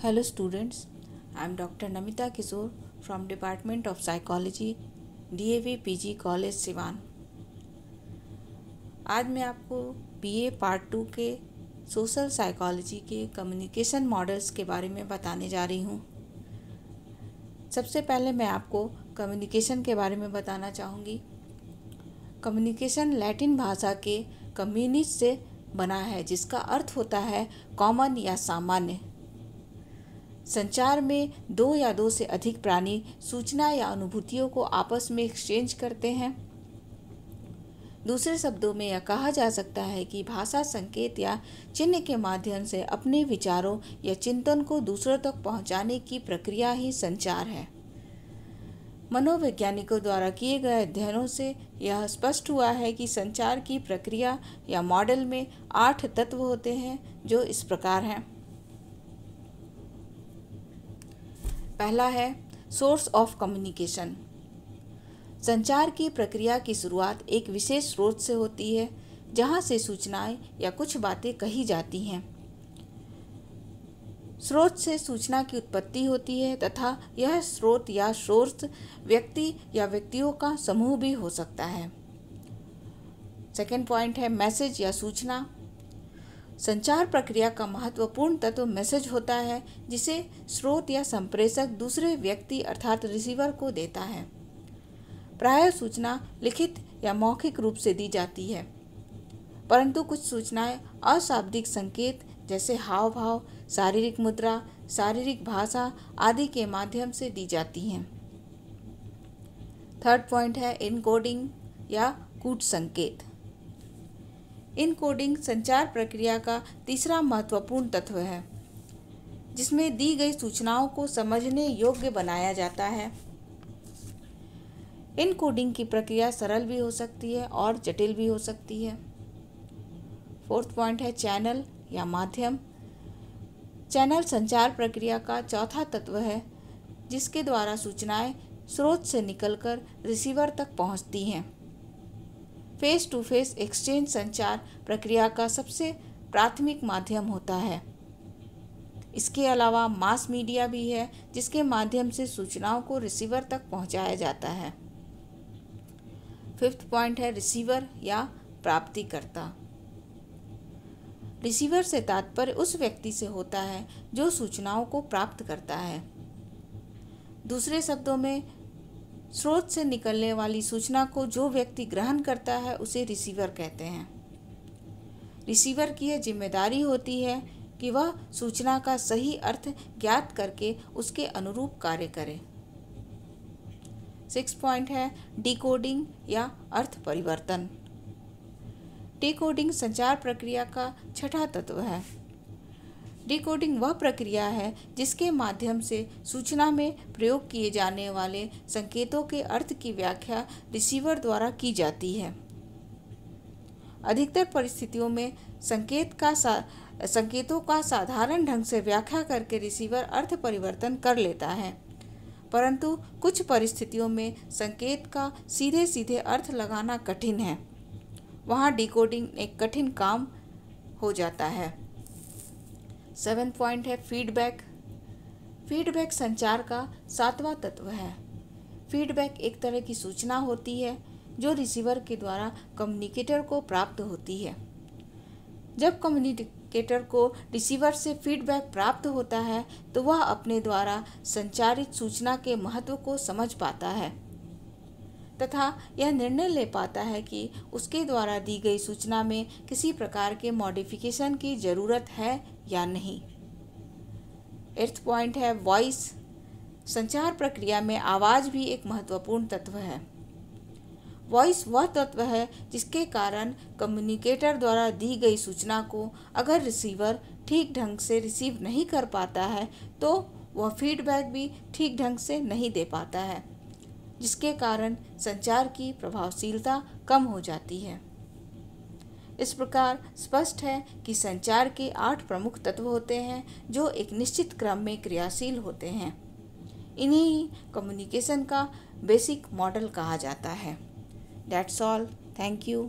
Hello students, I am Dr. Namita Kishore from Department of Psychology, DAV PG College Siwan. आज मैं आपको BA part 2 के social psychology के communication models के बारे में बताने जा रही हूँ। सबसे पहले मैं आपको कम्युनिकेशन के बारे में बताना चाहूँगी। कम्युनिकेशन लैटिन भाषा के कम्युनिस से बना है, जिसका अर्थ होता है कॉमन या सामान्य। संचार में दो या दो से अधिक प्राणी सूचना या अनुभूतियों को आपस में एक्सचेंज करते हैं। दूसरे शब्दों में यह कहा जा सकता है कि भाषा, संकेत या चिन्ह के माध्यम से अपने विचारों या चिंतन को दूसरों तक पहुंचाने की प्रक्रिया ही संचार है। मनोवैज्ञानिकों द्वारा किए गए अध्ययनों से यह स्पष्ट हुआ है कि संचार की प्रक्रिया या मॉडल में 8 तत्व होते हैं, जो इस प्रकार हैं। पहला है सोर्स ऑफ कम्युनिकेशन। संचार की प्रक्रिया की शुरुआत एक विशेष स्रोत से होती है, जहां से सूचनाएं या कुछ बातें कही जाती हैं। स्रोत से सूचना की उत्पत्ति होती है तथा यह स्रोत या सोर्स व्यक्ति या व्यक्तियों का समूह भी हो सकता है। सेकंड पॉइंट है मैसेज या सूचना। संचार प्रक्रिया का महत्वपूर्ण तत्व मैसेज होता है, जिसे स्रोत या संप्रेषक दूसरे व्यक्ति अर्थात रिसीवर को देता है। प्रायः सूचना लिखित या मौखिक रूप से दी जाती है, परंतु कुछ सूचनाएं अशाब्दिक संकेत जैसे हाव भाव, शारीरिक मुद्रा, शारीरिक भाषा आदि के माध्यम से दी जाती हैं। थर्ड पॉइंट है इनकोडिंग या कूट संकेत। इनकोडिंग संचार प्रक्रिया का तीसरा महत्वपूर्ण तत्व है, जिसमें दी गई सूचनाओं को समझने योग्य बनाया जाता है। इनकोडिंग की प्रक्रिया सरल भी हो सकती है और जटिल भी हो सकती है। फोर्थ पॉइंट है चैनल या माध्यम। चैनल संचार प्रक्रिया का चौथा तत्व है, जिसके द्वारा सूचनाएं स्रोत से निकलकर रिसीवर तक पहुंचती हैं। फेस टू फेस एक्सचेंज संचार प्रक्रिया का सबसे प्राथमिक माध्यम होता है। इसके अलावा मास मीडिया भी है, जिसके माध्यम से सूचनाओं को रिसीवर तक पहुंचाया जाता है। फिफ्थ पॉइंट है रिसीवर या प्राप्तिकर्ता। रिसीवर से तात्पर्य उस व्यक्ति से होता है जो सूचनाओं को प्राप्त करता है। दूसरे शब्दों में, स्रोत से निकलने वाली सूचना को जो व्यक्ति ग्रहण करता है उसे रिसीवर कहते हैं। रिसीवर की यह जिम्मेदारी होती है कि वह सूचना का सही अर्थ ज्ञात करके उसके अनुरूप कार्य करे। 6 पॉइंट है डिकोडिंग या अर्थ परिवर्तन। डिकोडिंग संचार प्रक्रिया का छठा तत्व है। डिकोडिंग वह प्रक्रिया है जिसके माध्यम से सूचना में प्रयोग किए जाने वाले संकेतों के अर्थ की व्याख्या रिसीवर द्वारा की जाती है। अधिकतर परिस्थितियों में संकेतों का साधारण ढंग से व्याख्या करके रिसीवर अर्थ परिवर्तन कर लेता है, परंतु कुछ परिस्थितियों में संकेत का सीधे सीधे अर्थ लगाना कठिन है। वहाँ डिकोडिंग एक कठिन काम हो जाता है। 7 पॉइंट है फीडबैक। फीडबैक संचार का 7वां तत्व है। फीडबैक एक तरह की सूचना होती है जो रिसीवर के द्वारा कम्युनिकेटर को प्राप्त होती है। जब कम्युनिकेटर को रिसीवर से फीडबैक प्राप्त होता है, तो वह अपने द्वारा संचारित सूचना के महत्व को समझ पाता है तथा यह निर्णय ले पाता है कि उसके द्वारा दी गई सूचना में किसी प्रकार के मॉडिफिकेशन की ज़रूरत है या नहीं। 8th पॉइंट है वॉइस। संचार प्रक्रिया में आवाज़ भी एक महत्वपूर्ण तत्व है। वॉइस वह तत्व है जिसके कारण कम्युनिकेटर द्वारा दी गई सूचना को अगर रिसीवर ठीक ढंग से रिसीव नहीं कर पाता है, तो वह फीडबैक भी ठीक ढंग से नहीं दे पाता है, जिसके कारण संचार की प्रभावशीलता कम हो जाती है। इस प्रकार स्पष्ट है कि संचार के 8 प्रमुख तत्व होते हैं, जो एक निश्चित क्रम में क्रियाशील होते हैं। इन्हें ही कम्युनिकेशन का बेसिक मॉडल कहा जाता है। That's all. Thank you.